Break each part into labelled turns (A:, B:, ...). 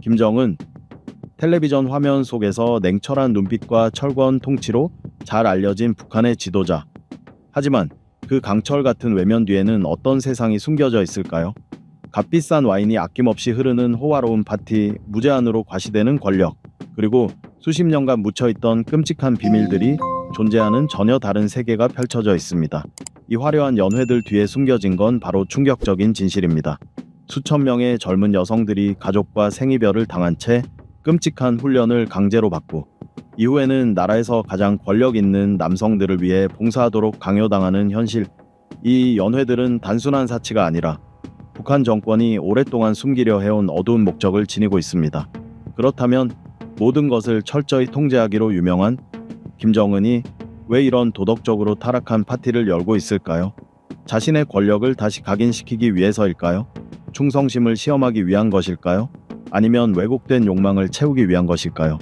A: 김정은, 텔레비전 화면 속에서 냉철한 눈빛과 철권 통치로 잘 알려진 북한의 지도자. 하지만 그 강철 같은 외면 뒤에는 어떤 세상이 숨겨져 있을까요? 값비싼 와인이 아낌없이 흐르는 호화로운 파티, 무제한으로 과시되는 권력, 그리고 수십 년간 묻혀있던 끔찍한 비밀들이 존재하는 전혀 다른 세계가 펼쳐져 있습니다. 이 화려한 연회들 뒤에 숨겨진 건 바로 충격적인 진실입니다. 수천 명의 젊은 여성들이 가족과 생이별을 당한 채 끔찍한 훈련을 강제로 받고 이후에는 나라에서 가장 권력 있는 남성들을 위해 봉사하도록 강요당하는 현실. 이 연회들은 단순한 사치가 아니라 북한 정권이 오랫동안 숨기려 해온 어두운 목적을 지니고 있습니다. 그렇다면 모든 것을 철저히 통제하기로 유명한 김정은이 왜 이런 도덕적으로 타락한 파티를 열고 있을까요? 자신의 권력을 다시 각인시키기 위해서일까요? 충성심을 시험하기 위한 것일까요? 아니면 왜곡된 욕망을 채우기 위한 것일까요?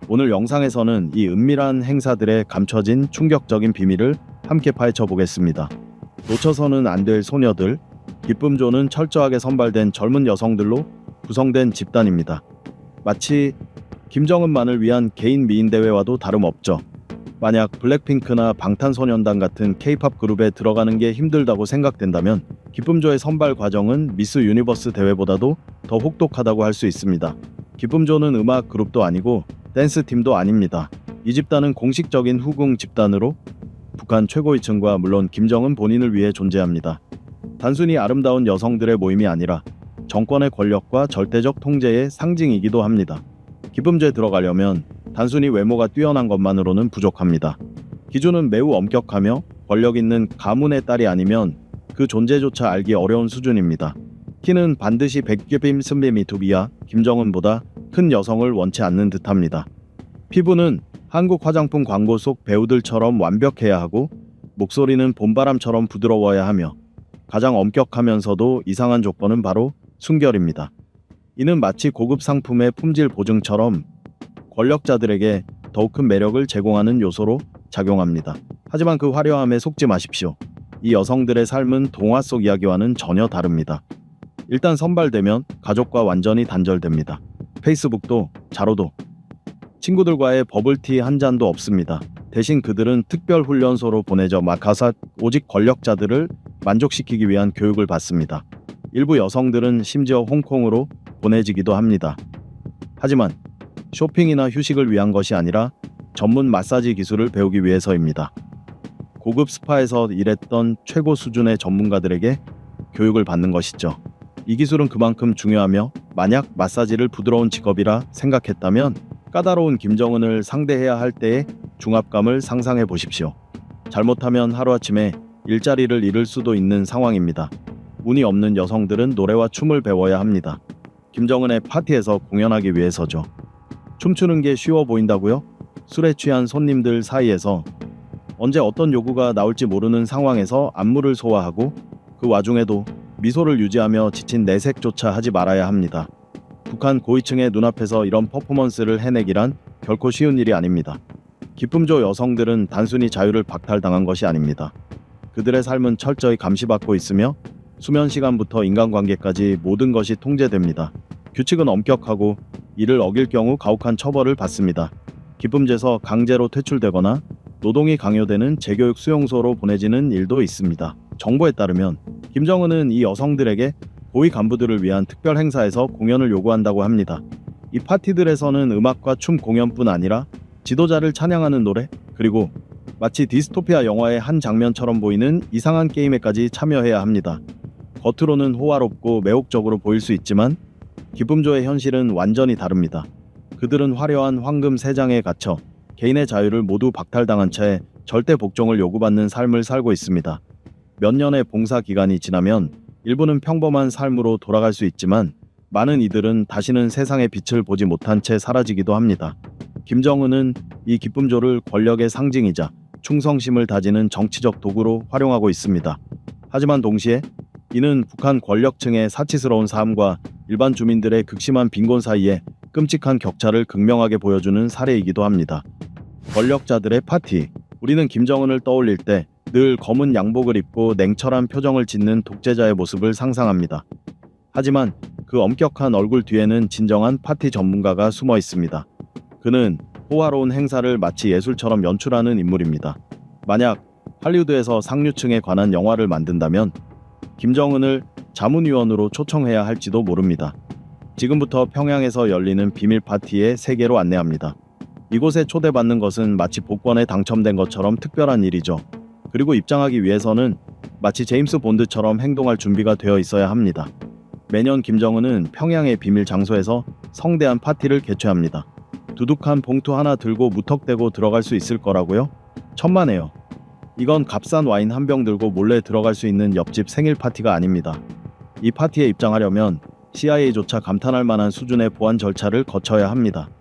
A: 오늘 영상에서는 이 은밀한 행사들의 감춰진 충격적인 비밀을 함께 파헤쳐 보겠습니다. 놓쳐서는 안 될 소녀들, 기쁨조는 철저하게 선발된 젊은 여성들로 구성된 집단입니다. 마치 김정은만을 위한 개인 미인 대회와도 다름없죠. 만약 블랙핑크나 방탄소년단 같은 K-팝 그룹에 들어가는 게 힘들다고 생각된다면 기쁨조의 선발 과정은 미스 유니버스 대회보다도 더 혹독하다고 할 수 있습니다. 기쁨조는 음악 그룹도 아니고 댄스 팀도 아닙니다. 이 집단은 공식적인 후궁 집단으로 북한 최고위층과 물론 김정은 본인을 위해 존재합니다. 단순히 아름다운 여성들의 모임이 아니라 정권의 권력과 절대적 통제의 상징이기도 합니다. 기쁨조에 들어가려면 단순히 외모가 뛰어난 것만으로는 부족합니다. 기준은 매우 엄격하며 권력 있는 가문의 딸이 아니면 그 존재조차 알기 어려운 수준입니다. 키는 반드시 190cm 이하, 김정은보다 큰 여성을 원치 않는 듯합니다. 피부는 한국 화장품 광고 속 배우들처럼 완벽해야 하고 목소리는 봄바람처럼 부드러워야 하며 가장 엄격하면서도 이상한 조건은 바로 순결입니다. 이는 마치 고급 상품의 품질 보증처럼 권력자들에게 더욱 큰 매력을 제공하는 요소로 작용합니다. 하지만 그 화려함에 속지 마십시오. 이 여성들의 삶은 동화 속 이야기와는 전혀 다릅니다. 일단 선발되면 가족과 완전히 단절됩니다. 페이스북도 자로도 친구들과의 버블티 한 잔도 없습니다. 대신 그들은 특별 훈련소로 보내져 마카사 오직 권력자들을 만족시키기 위한 교육을 받습니다. 일부 여성들은 심지어 홍콩으로 보내지기도 합니다. 하지만 쇼핑이나 휴식을 위한 것이 아니라 전문 마사지 기술을 배우기 위해서입니다. 고급 스파에서 일했던 최고 수준의 전문가들에게 교육을 받는 것이죠. 이 기술은 그만큼 중요하며 만약 마사지를 부드러운 직업이라 생각했다면 까다로운 김정은을 상대해야 할 때의 중압감을 상상해 보십시오. 잘못하면 하루아침에 일자리를 잃을 수도 있는 상황입니다. 운이 없는 여성들은 노래와 춤을 배워야 합니다. 김정은의 파티에서 공연하기 위해서죠. 춤추는 게 쉬워 보인다고요? 술에 취한 손님들 사이에서 언제 어떤 요구가 나올지 모르는 상황에서 안무를 소화하고 그 와중에도 미소를 유지하며 지친 내색조차 하지 말아야 합니다. 북한 고위층의 눈앞에서 이런 퍼포먼스를 해내기란 결코 쉬운 일이 아닙니다. 기쁨조 여성들은 단순히 자유를 박탈당한 것이 아닙니다. 그들의 삶은 철저히 감시받고 있으며 수면 시간부터 인간관계까지 모든 것이 통제됩니다. 규칙은 엄격하고 이를 어길 경우 가혹한 처벌을 받습니다. 기쁨제에서 강제로 퇴출되거나 노동이 강요되는 재교육 수용소로 보내지는 일도 있습니다. 정보에 따르면 김정은은 이 여성들에게 고위 간부들을 위한 특별 행사에서 공연을 요구한다고 합니다. 이 파티들에서는 음악과 춤 공연뿐 아니라 지도자를 찬양하는 노래, 그리고 마치 디스토피아 영화의 한 장면처럼 보이는 이상한 게임에까지 참여해야 합니다. 겉으로는 호화롭고 매혹적으로 보일 수 있지만 기쁨조의 현실은 완전히 다릅니다. 그들은 화려한 황금 세장에 갇혀 개인의 자유를 모두 박탈당한 채 절대 복종을 요구받는 삶을 살고 있습니다. 몇 년의 봉사 기간이 지나면 일부는 평범한 삶으로 돌아갈 수 있지만 많은 이들은 다시는 세상의 빛을 보지 못한 채 사라지기도 합니다. 김정은은 이 기쁨조를 권력의 상징이자 충성심을 다지는 정치적 도구로 활용하고 있습니다. 하지만 동시에 이는 북한 권력층의 사치스러운 삶과 일반 주민들의 극심한 빈곤 사이에 끔찍한 격차를 극명하게 보여주는 사례이기도 합니다. 권력자들의 파티. 우리는 김정은을 떠올릴 때 늘 검은 양복을 입고 냉철한 표정을 짓는 독재자의 모습을 상상합니다. 하지만 그 엄격한 얼굴 뒤에는 진정한 파티 전문가가 숨어 있습니다. 그는 호화로운 행사를 마치 예술처럼 연출하는 인물입니다. 만약 할리우드에서 상류층에 관한 영화를 만든다면 김정은을 자문위원으로 초청해야 할지도 모릅니다. 지금부터 평양에서 열리는 비밀 파티의 세계로 안내합니다. 이곳에 초대받는 것은 마치 복권에 당첨된 것처럼 특별한 일이죠. 그리고 입장하기 위해서는 마치 제임스 본드처럼 행동할 준비가 되어 있어야 합니다. 매년 김정은은 평양의 비밀 장소에서 성대한 파티를 개최합니다. 두둑한 봉투 하나 들고 무턱대고 들어갈 수 있을 거라고요? 천만에요. 이건 값싼 와인 한 병 들고 몰래 들어갈 수 있는 옆집 생일 파티가 아닙니다. 이 파티에 입장하려면 CIA조차 감탄할 만한 수준의 보안 절차를 거쳐야 합니다.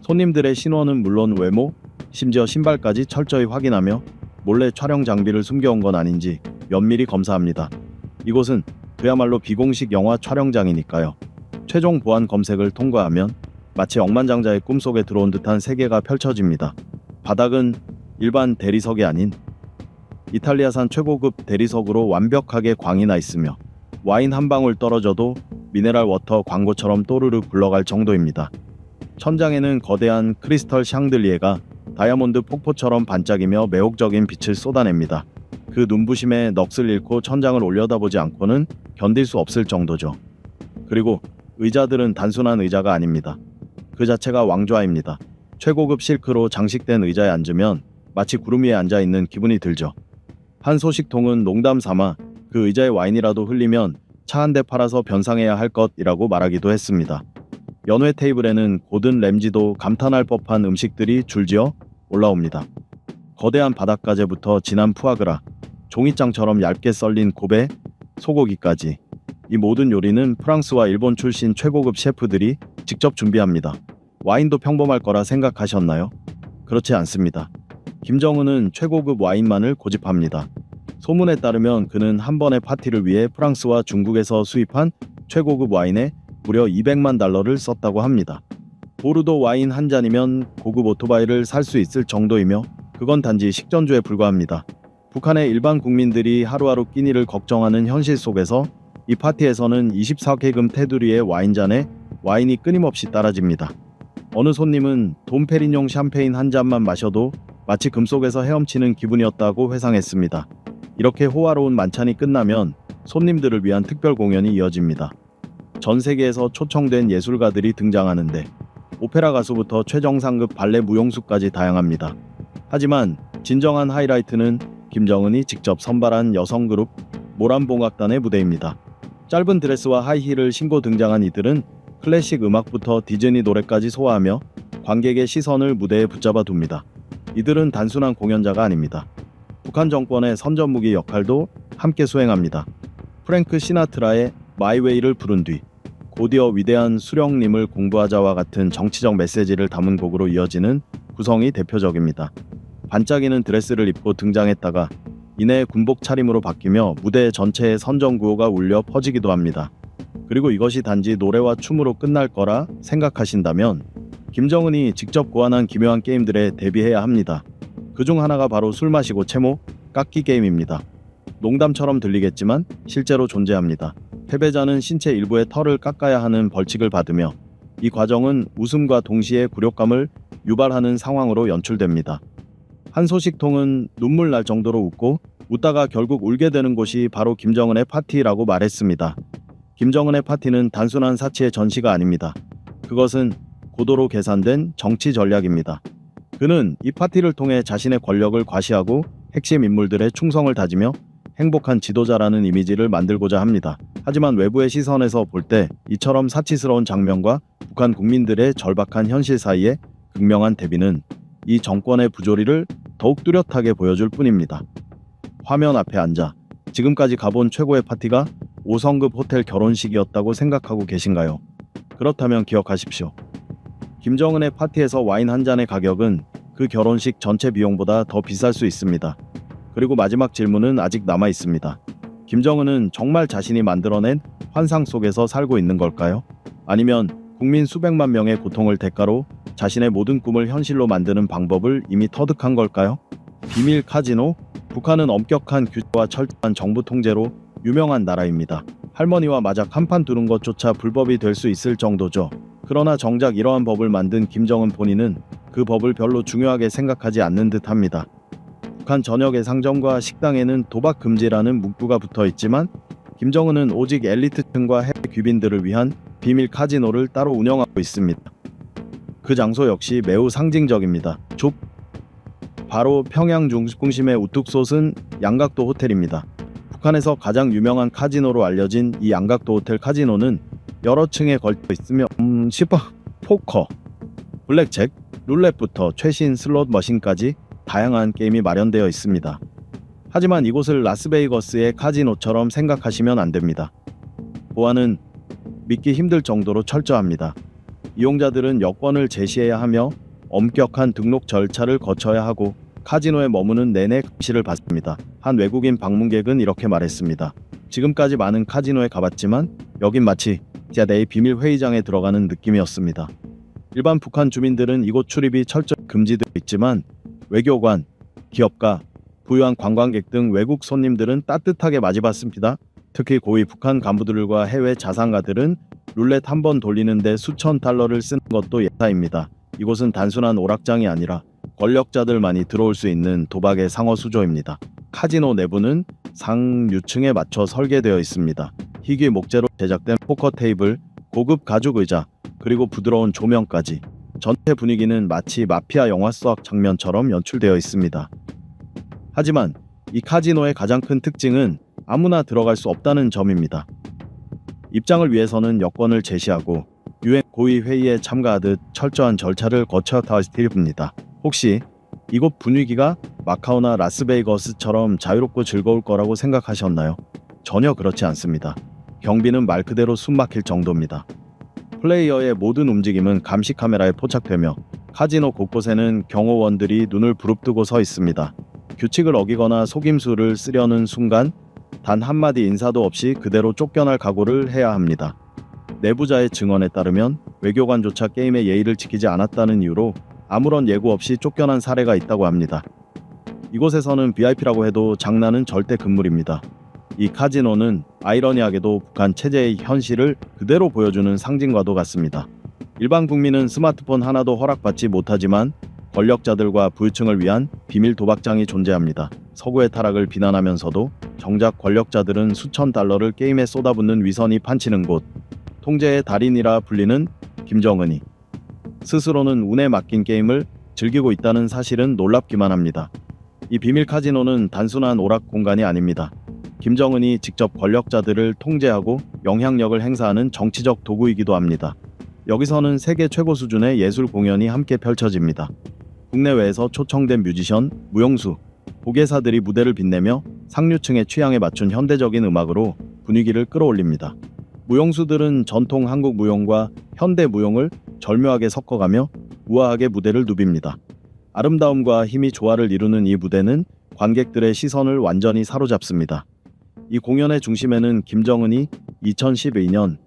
A: 손님들의 신원은 물론 외모, 심지어 신발까지 철저히 확인하며 몰래 촬영 장비를 숨겨온 건 아닌지 면밀히 검사합니다. 이곳은 그야말로 비공식 영화 촬영장이니까요. 최종 보안 검색을 통과하면 마치 억만장자의 꿈속에 들어온 듯한 세계가 펼쳐집니다. 바닥은 일반 대리석이 아닌 이탈리아산 최고급 대리석으로 완벽하게 광이 나 있으며 와인 한 방울 떨어져도 미네랄 워터 광고처럼 또르르 굴러갈 정도입니다. 천장에는 거대한 크리스털 샹들리에가 다이아몬드 폭포처럼 반짝이며 매혹적인 빛을 쏟아냅니다. 그 눈부심에 넋을 잃고 천장을 올려다보지 않고는 견딜 수 없을 정도죠. 그리고 의자들은 단순한 의자가 아닙니다. 그 자체가 왕좌입니다. 최고급 실크로 장식된 의자에 앉으면 마치 구름 위에 앉아있는 기분이 들죠. 한 소식통은 농담 삼아 그 의자에 와인이라도 흘리면 차 한 대 팔아서 변상해야 할 것이라고 말하기도 했습니다. 연회 테이블에는 고든 램지도 감탄할 법한 음식들이 줄지어 올라옵니다. 거대한 바닷가재부터 진한 푸아그라, 종이장처럼 얇게 썰린 고베, 소고기까지. 이 모든 요리는 프랑스와 일본 출신 최고급 셰프들이 직접 준비합니다. 와인도 평범할 거라 생각하셨나요? 그렇지 않습니다. 김정은은 최고급 와인만을 고집합니다. 소문에 따르면 그는 한 번의 파티를 위해 프랑스와 중국에서 수입한 최고급 와인에 무려 200만 달러를 썼다고 합니다. 보르도 와인 한 잔이면 고급 오토바이를 살 수 있을 정도이며 그건 단지 식전주에 불과합니다. 북한의 일반 국민들이 하루하루 끼니를 걱정하는 현실 속에서 이 파티에서는 24개금 테두리의 와인잔에 와인이 끊임없이 따라집니다. 어느 손님은 돈페리뇽 샴페인 한 잔만 마셔도 마치 금속에서 헤엄치는 기분이었다고 회상했습니다. 이렇게 호화로운 만찬이 끝나면 손님들을 위한 특별 공연이 이어집니다. 전 세계에서 초청된 예술가들이 등장하는데 오페라 가수부터 최정상급 발레 무용수까지 다양합니다. 하지만 진정한 하이라이트는 김정은이 직접 선발한 여성 그룹 모란봉악단의 무대입니다. 짧은 드레스와 하이힐을 신고 등장한 이들은 클래식 음악부터 디즈니 노래까지 소화하며 관객의 시선을 무대에 붙잡아 둡니다. 이들은 단순한 공연자가 아닙니다. 북한 정권의 선전무기 역할도 함께 수행합니다. 프랭크 시나트라의 마이웨이를 부른 뒤 곧이어 위대한 수령님을 공부하자와 같은 정치적 메시지를 담은 곡으로 이어지는 구성이 대표적입니다. 반짝이는 드레스를 입고 등장했다가 이내 군복 차림으로 바뀌며 무대 전체에 선전구호가 울려 퍼지기도 합니다. 그리고 이것이 단지 노래와 춤으로 끝날 거라 생각하신다면 김정은이 직접 고안한 기묘한 게임들에 대비해야 합니다. 그중 하나가 바로 술 마시고 채모, 깎기 게임입니다. 농담처럼 들리겠지만 실제로 존재합니다. 패배자는 신체 일부의 털을 깎아야 하는 벌칙을 받으며 이 과정은 웃음과 동시에 굴욕감을 유발하는 상황으로 연출됩니다. 한 소식통은 눈물 날 정도로 웃고 웃다가 결국 울게 되는 곳이 바로 김정은의 파티라고 말했습니다. 김정은의 파티는 단순한 사치의 전시가 아닙니다. 그것은 고도로 계산된 정치 전략입니다. 그는 이 파티를 통해 자신의 권력을 과시하고 핵심 인물들의 충성을 다지며 행복한 지도자라는 이미지를 만들고자 합니다. 하지만 외부의 시선에서 볼 때 이처럼 사치스러운 장면과 북한 국민들의 절박한 현실 사이의 극명한 대비는 이 정권의 부조리를 더욱 뚜렷하게 보여줄 뿐입니다. 화면 앞에 앉아 지금까지 가본 최고의 파티가 5성급 호텔 결혼식이었다고 생각하고 계신가요? 그렇다면 기억하십시오. 김정은의 파티에서 와인 한 잔의 가격은 그 결혼식 전체 비용보다 더 비쌀 수 있습니다. 그리고 마지막 질문은 아직 남아 있습니다. 김정은은 정말 자신이 만들어낸 환상 속에서 살고 있는 걸까요? 아니면 국민 수백만 명의 고통을 대가로 자신의 모든 꿈을 현실로 만드는 방법을 이미 터득한 걸까요? 비밀 카지노? 북한은 엄격한 규제와 철저한 정부 통제로 유명한 나라입니다. 할머니와 마작 한판 두는 것조차 불법이 될 수 있을 정도죠. 그러나 정작 이러한 법을 만든 김정은 본인은 그 법을 별로 중요하게 생각하지 않는 듯합니다. 북한 전역의 상점과 식당에는 도박 금지라는 문구가 붙어 있지만 김정은은 오직 엘리트층과 해외 귀빈들을 위한 비밀 카지노를 따로 운영하고 있습니다. 그 장소 역시 매우 상징적입니다. 바로 평양 중심에 우뚝 솟은 양각도 호텔입니다. 북한에서 가장 유명한 카지노로 알려진 이 양각도 호텔 카지노는 여러 층에 걸쳐 있으며 포커, 블랙잭, 룰렛부터 최신 슬롯 머신까지 다양한 게임이 마련되어 있습니다. 하지만 이곳을 라스베이거스의 카지노처럼 생각하시면 안 됩니다. 보안은 믿기 힘들 정도로 철저합니다. 이용자들은 여권을 제시해야 하며 엄격한 등록 절차를 거쳐야 하고 카지노에 머무는 내내 감시를 받습니다. 한 외국인 방문객은 이렇게 말했습니다. 지금까지 많은 카지노에 가봤지만 여긴 마치 내 비밀 회의장에 들어가는 느낌이었습니다. 일반 북한 주민들은 이곳 출입이 철저히 금지되어 있지만 외교관, 기업가, 부유한 관광객 등 외국 손님들은 따뜻하게 맞이받습니다. 특히 고위 북한 간부들과 해외 자산가들은 룰렛 한 번 돌리는데 수천 달러를 쓰는 것도 예사입니다. 이곳은 단순한 오락장이 아니라 권력자들만이 들어올 수 있는 도박의 상어 수조입니다. 카지노 내부는 상류층에 맞춰 설계되어 있습니다. 희귀 목재로 제작된 포커 테이블, 고급 가죽 의자, 그리고 부드러운 조명까지 전체 분위기는 마치 마피아 영화 속 장면처럼 연출되어 있습니다. 하지만 이 카지노의 가장 큰 특징은 아무나 들어갈 수 없다는 점입니다. 입장을 위해서는 여권을 제시하고 유엔 고위 회의에 참가하듯 철저한 절차를 거쳐야 합니다. 혹시 이곳 분위기가 마카오나 라스베이거스처럼 자유롭고 즐거울 거라고 생각하셨나요? 전혀 그렇지 않습니다. 경비는 말 그대로 숨막힐 정도입니다. 플레이어의 모든 움직임은 감시 카메라에 포착되며 카지노 곳곳에는 경호원들이 눈을 부릅뜨고 서 있습니다. 규칙을 어기거나 속임수를 쓰려는 순간 단 한마디 인사도 없이 그대로 쫓겨날 각오를 해야 합니다. 내부자의 증언에 따르면 외교관조차 게임의 예의를 지키지 않았다는 이유로 아무런 예고 없이 쫓겨난 사례가 있다고 합니다. 이곳에서는 VIP라고 해도 장난은 절대 금물입니다. 이 카지노는 아이러니하게도 북한 체제의 현실을 그대로 보여주는 상징과도 같습니다. 일반 국민은 스마트폰 하나도 허락받지 못하지만 권력자들과 부유층을 위한 비밀 도박장이 존재합니다. 서구의 타락을 비난하면서도 정작 권력자들은 수천 달러를 게임에 쏟아붓는 위선이 판치는 곳, 통제의 달인이라 불리는 김정은이 스스로는 운에 맡긴 게임을 즐기고 있다는 사실은 놀랍기만 합니다. 이 비밀 카지노는 단순한 오락 공간이 아닙니다. 김정은이 직접 권력자들을 통제하고 영향력을 행사하는 정치적 도구이기도 합니다. 여기서는 세계 최고 수준의 예술 공연이 함께 펼쳐집니다. 국내외에서 초청된 뮤지션, 무용수, 보계사들이 무대를 빛내며 상류층의 취향에 맞춘 현대적인 음악으로 분위기를 끌어올립니다. 무용수들은 전통 한국 무용과 현대 무용을 절묘하게 섞어가며 우아하게 무대를 누빕니다. 아름다움과 힘이 조화를 이루는 이 무대는 관객들의 시선을 완전히 사로잡습니다. 이 공연의 중심에는 김정은이 2012년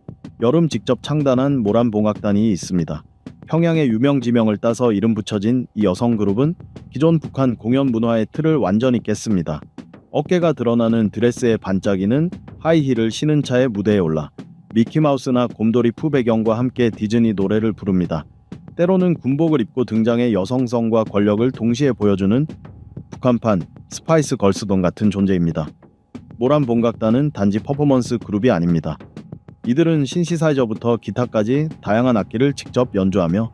A: 여름 직접 창단한 모란봉악단이 있습니다. 평양의 유명 지명을 따서 이름 붙여진 이 여성 그룹은 기존 북한 공연 문화의 틀을 완전히 깼습니다. 어깨가 드러나는 드레스에 반짝이는 하이힐을 신은 차에 무대에 올라 미키마우스나 곰돌이 푸 배경과 함께 디즈니 노래를 부릅니다. 때로는 군복을 입고 등장해 여성성과 권력을 동시에 보여주는 북한판 스파이스 걸스돈 같은 존재입니다. 모란봉각단은 단지 퍼포먼스 그룹이 아닙니다. 이들은 신시사이저부터 기타까지 다양한 악기를 직접 연주하며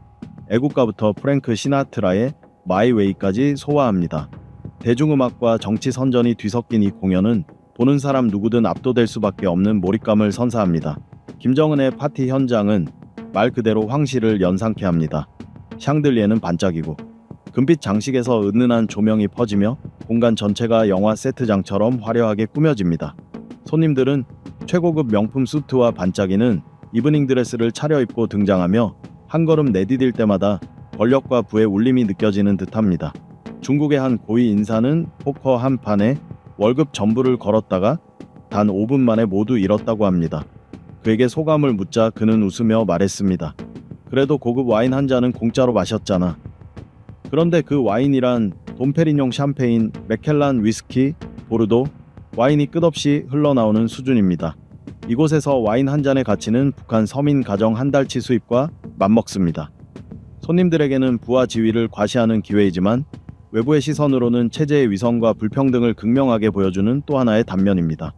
A: 애국가부터 프랭크 시나트라의 마이 웨이까지 소화합니다. 대중음악과 정치 선전이 뒤섞인 이 공연은 보는 사람 누구든 압도될 수밖에 없는 몰입감을 선사합니다. 김정은의 파티 현장은 말 그대로 황실을 연상케 합니다. 샹들리에는 반짝이고 금빛 장식에서 은은한 조명이 퍼지며 공간 전체가 영화 세트장처럼 화려하게 꾸며집니다. 손님들은 최고급 명품 수트와 반짝이는 이브닝 드레스를 차려입고 등장하며 한 걸음 내디딜 때마다 권력과 부의 울림이 느껴지는 듯합니다. 중국의 한 고위 인사는 포커 한 판에 월급 전부를 걸었다가 단 5분 만에 모두 잃었다고 합니다. 그에게 소감을 묻자 그는 웃으며 말했습니다. 그래도 고급 와인 한 잔은 공짜로 마셨잖아. 그런데 그 와인이란 돈페리뇽 샴페인, 맥켈란 위스키, 보르도, 와인이 끝없이 흘러나오는 수준입니다. 이곳에서 와인 한 잔의 가치는 북한 서민 가정 한 달치 수입과 맞먹습니다. 손님들에게는 부와 지위를 과시하는 기회이지만 외부의 시선으로는 체제의 위선과 불평등을 극명하게 보여주는 또 하나의 단면입니다.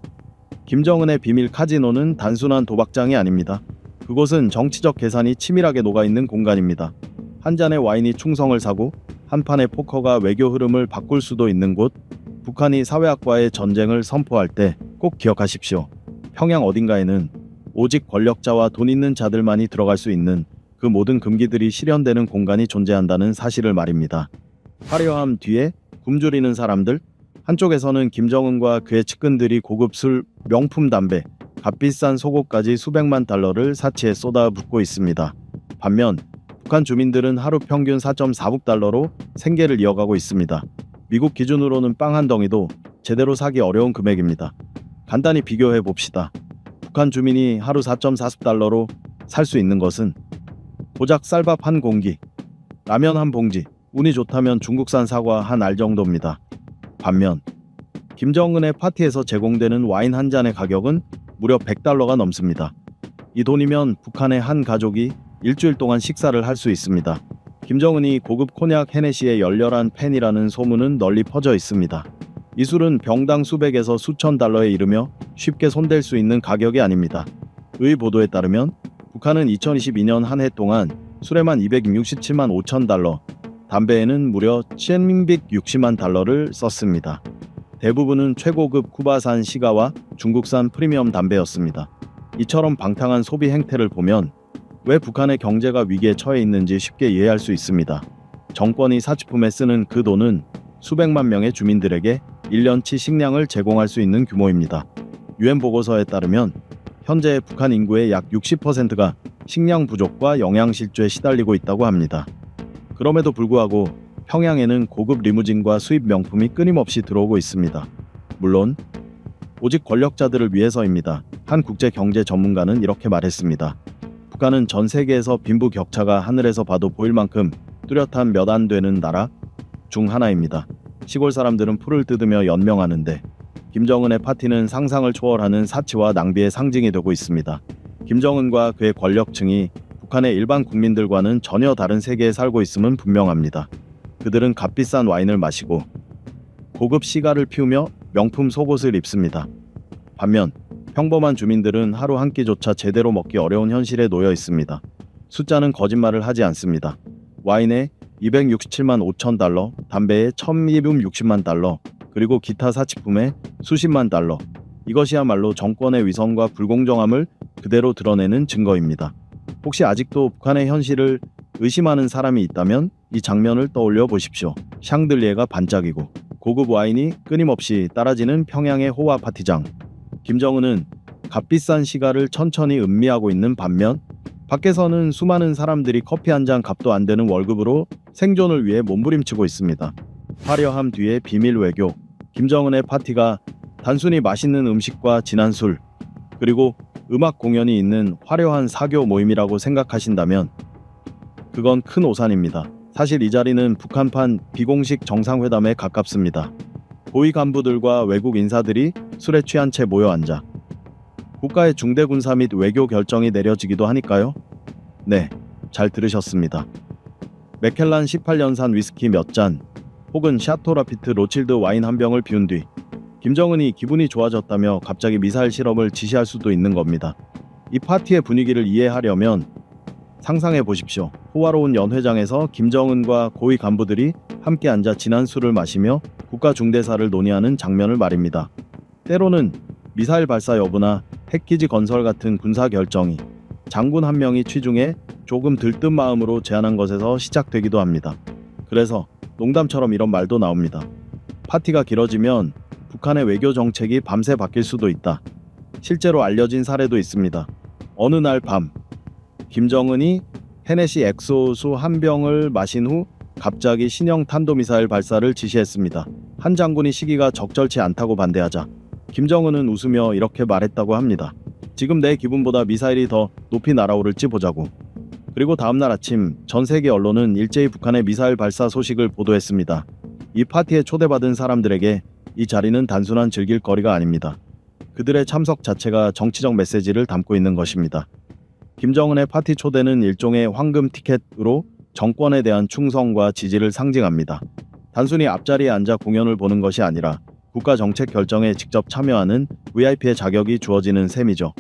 A: 김정은의 비밀 카지노는 단순한 도박장이 아닙니다. 그곳은 정치적 계산이 치밀하게 녹아있는 공간입니다. 한 잔의 와인이 충성을 사고 한 판의 포커가 외교 흐름을 바꿀 수도 있는 곳, 북한이 사회학과의 전쟁을 선포할 때 꼭 기억하십시오. 평양 어딘가에는 오직 권력자와 돈 있는 자들만이 들어갈 수 있는 그 모든 금기들이 실현되는 공간이 존재한다는 사실을 말입니다. 화려함 뒤에 굶주리는 사람들, 한쪽에서는 김정은과 그의 측근들이 고급 술, 명품 담배, 값비싼 속옷까지 수백만 달러를 사치에 쏟아붓고 있습니다. 반면 북한 주민들은 하루 평균 4.4북 달러로 생계를 이어가고 있습니다. 미국 기준으로는 빵 한 덩이도 제대로 사기 어려운 금액입니다. 간단히 비교해 봅시다. 북한 주민이 하루 4.4달러로 살 수 있는 것은 고작 쌀밥 한 공기, 라면 한 봉지, 운이 좋다면 중국산 사과 한 알 정도입니다. 반면 김정은의 파티에서 제공되는 와인 한 잔의 가격은 무려 100달러가 넘습니다. 이 돈이면 북한의 한 가족이 일주일 동안 식사를 할 수 있습니다. 김정은이 고급 코냑 헤네시의 열렬한 팬이라는 소문은 널리 퍼져 있습니다. 이 술은 병당 수백에서 수천 달러에 이르며 쉽게 손댈 수 있는 가격이 아닙니다. 의 보도에 따르면 북한은 2022년 한 해 동안 술에만 267만 5천 달러, 담배에는 무려 1,160만 달러를 썼습니다. 대부분은 최고급 쿠바산 시가와 중국산 프리미엄 담배였습니다. 이처럼 방탕한 소비 행태를 보면 왜 북한의 경제가 위기에 처해 있는지 쉽게 이해할 수 있습니다. 정권이 사치품에 쓰는 그 돈은 수백만 명의 주민들에게 1년치 식량을 제공할 수 있는 규모입니다. UN 보고서에 따르면 현재 북한 인구의 약 60%가 식량 부족과 영양실조에 시달리고 있다고 합니다. 그럼에도 불구하고 평양에는 고급 리무진과 수입 명품이 끊임없이 들어오고 있습니다. 물론 오직 권력자들을 위해서입니다. 한 국제 경제 전문가는 이렇게 말했습니다. 북한은 전 세계에서 빈부격차가 하늘에서 봐도 보일 만큼 뚜렷한 몇 안 되는 나라 중 하나입니다. 시골 사람들은 풀을 뜯으며 연명하는데 김정은의 파티는 상상을 초월하는 사치와 낭비의 상징이 되고 있습니다. 김정은과 그의 권력층이 북한의 일반 국민들과는 전혀 다른 세계에 살고 있음은 분명합니다. 그들은 값비싼 와인을 마시고 고급 시가를 피우며 명품 속옷을 입습니다. 반면 평범한 주민들은 하루 한 끼조차 제대로 먹기 어려운 현실에 놓여 있습니다. 숫자는 거짓말을 하지 않습니다. 와인에 267만 5천 달러, 담배에 1,260만 달러, 그리고 기타 사치품에 수십만 달러. 이것이야말로 정권의 위선과 불공정함을 그대로 드러내는 증거입니다. 혹시 아직도 북한의 현실을 의심하는 사람이 있다면 이 장면을 떠올려 보십시오. 샹들리에가 반짝이고 고급 와인이 끊임없이 따라지는 평양의 호화 파티장. 김정은은 값비싼 시가를 천천히 음미하고 있는 반면 밖에서는 수많은 사람들이 커피 한 잔 값도 안 되는 월급으로 생존을 위해 몸부림치고 있습니다. 화려함 뒤에 비밀 외교. 김정은의 파티가 단순히 맛있는 음식과 진한 술, 그리고 음악 공연이 있는 화려한 사교 모임이라고 생각하신다면 그건 큰 오산입니다. 사실 이 자리는 북한판 비공식 정상회담에 가깝습니다. 고위 간부들과 외국 인사들이 술에 취한 채 모여 앉아 국가의 중대 군사 및 외교 결정이 내려지기도 하니까요. 네, 잘 들으셨습니다. 맥켈란 18년산 위스키 몇 잔, 혹은 샤토 라피트 로칠드 와인 한 병을 비운 뒤 김정은이 기분이 좋아졌다며 갑자기 미사일 실험을 지시할 수도 있는 겁니다. 이 파티의 분위기를 이해하려면 상상해 보십시오. 호화로운 연회장에서 김정은과 고위 간부들이 함께 앉아 진한 술을 마시며 국가 중대사를 논의하는 장면을 말입니다. 때로는 미사일 발사 여부나 핵기지 건설 같은 군사 결정이 장군 한 명이 취중해 조금 들뜬 마음으로 제안한 것에서 시작되기도 합니다. 그래서 농담처럼 이런 말도 나옵니다. 파티가 길어지면 북한의 외교 정책이 밤새 바뀔 수도 있다. 실제로 알려진 사례도 있습니다. 어느 날 밤 김정은이 헤네시 엑소수 한 병을 마신 후 갑자기 신형 탄도미사일 발사를 지시했습니다. 한 장군이 시기가 적절치 않다고 반대하자 김정은은 웃으며 이렇게 말했다고 합니다. 지금 내 기분보다 미사일이 더 높이 날아오를지 보자고. 그리고 다음날 아침 전 세계 언론은 일제히 북한의 미사일 발사 소식을 보도했습니다. 이 파티에 초대받은 사람들에게 이 자리는 단순한 즐길 거리가 아닙니다. 그들의 참석 자체가 정치적 메시지를 담고 있는 것입니다. 김정은의 파티 초대는 일종의 황금 티켓으로 정권에 대한 충성과 지지를 상징합니다. 단순히 앞자리에 앉아 공연을 보는 것이 아니라 국가 정책 결정에 직접 참여하는 VIP의 자격이 주어지는 셈이죠.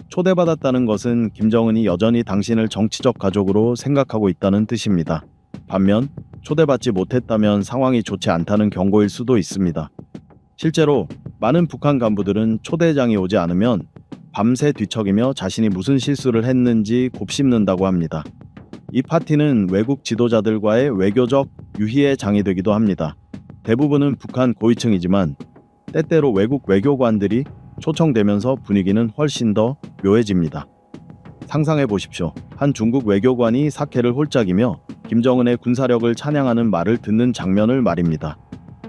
A: 초대받았다는 것은 김정은이 여전히 당신을 정치적 가족으로 생각하고 있다는 뜻입니다. 반면 초대받지 못했다면 상황이 좋지 않다는 경고일 수도 있습니다. 실제로 많은 북한 간부들은 초대장이 오지 않으면 밤새 뒤척이며 자신이 무슨 실수를 했는지 곱씹는다고 합니다. 이 파티는 외국 지도자들과의 외교적 유희의 장이 되기도 합니다. 대부분은 북한 고위층이지만 때때로 외국 외교관들이 초청되면서 분위기는 훨씬 더 묘해집니다. 상상해 보십시오. 한 중국 외교관이 사케를 홀짝이며 김정은의 군사력을 찬양하는 말을 듣는 장면을 말입니다.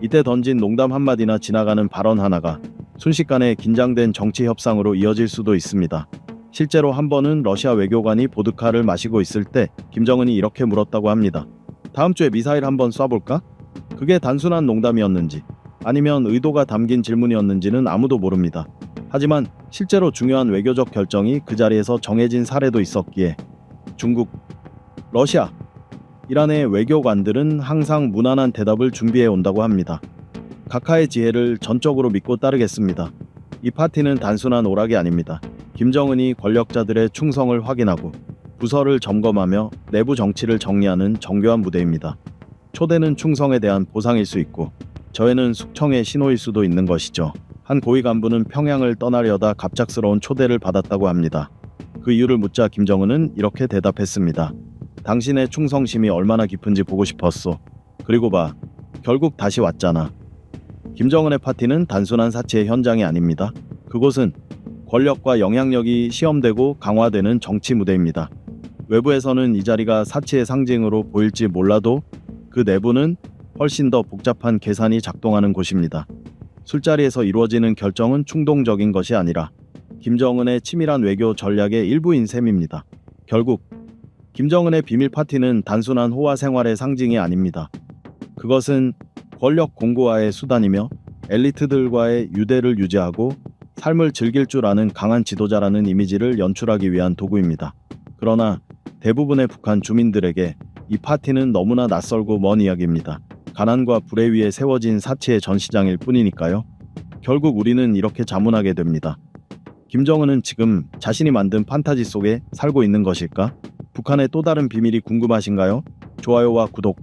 A: 이때 던진 농담 한마디나 지나가는 발언 하나가 순식간에 긴장된 정치 협상으로 이어질 수도 있습니다. 실제로 한 번은 러시아 외교관이 보드카를 마시고 있을 때 김정은이 이렇게 물었다고 합니다. 다음 주에 미사일 한번 쏴볼까? 그게 단순한 농담이었는지 아니면 의도가 담긴 질문이었는지는 아무도 모릅니다. 하지만 실제로 중요한 외교적 결정이 그 자리에서 정해진 사례도 있었기에 중국, 러시아, 이란의 외교관들은 항상 무난한 대답을 준비해 온다고 합니다. 각하의 지혜를 전적으로 믿고 따르겠습니다. 이 파티는 단순한 오락이 아닙니다. 김정은이 권력자들의 충성을 확인하고 부서를 점검하며 내부 정치를 정리하는 정교한 무대입니다. 초대는 충성에 대한 보상일 수 있고 저에는 숙청의 신호일 수도 있는 것이죠. 한 고위 간부는 평양을 떠나려다 갑작스러운 초대를 받았다고 합니다. 그 이유를 묻자 김정은은 이렇게 대답했습니다. 당신의 충성심이 얼마나 깊은지 보고 싶었소. 그리고 봐, 결국 다시 왔잖아. 김정은의 파티는 단순한 사치의 현장이 아닙니다. 그곳은 권력과 영향력이 시험되고 강화되는 정치 무대입니다. 외부에서는 이 자리가 사치의 상징으로 보일지 몰라도 그 내부는 훨씬 더 복잡한 계산이 작동하는 곳입니다. 술자리에서 이루어지는 결정은 충동적인 것이 아니라 김정은의 치밀한 외교 전략의 일부인 셈입니다. 결국 김정은의 비밀 파티는 단순한 호화 생활의 상징이 아닙니다. 그것은 권력 공고화의 수단이며 엘리트들과의 유대를 유지하고 삶을 즐길 줄 아는 강한 지도자라는 이미지를 연출하기 위한 도구입니다. 그러나 대부분의 북한 주민들에게 이 파티는 너무나 낯설고 먼 이야기입니다. 가난과 불에 위에 세워진 사치의 전시장일 뿐이니까요. 결국 우리는 이렇게 자문하게 됩니다. 김정은은 지금 자신이 만든 판타지 속에 살고 있는 것일까? 북한의 또 다른 비밀이 궁금하신가요? 좋아요와 구독,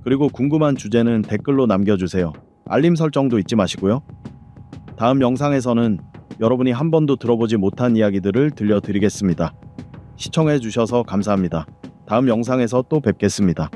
A: 그리고 궁금한 주제는 댓글로 남겨주세요. 알림 설정도 잊지 마시고요. 다음 영상에서는 여러분이 한 번도 들어보지 못한 이야기들을 들려드리겠습니다. 시청해주셔서 감사합니다. 다음 영상에서 또 뵙겠습니다.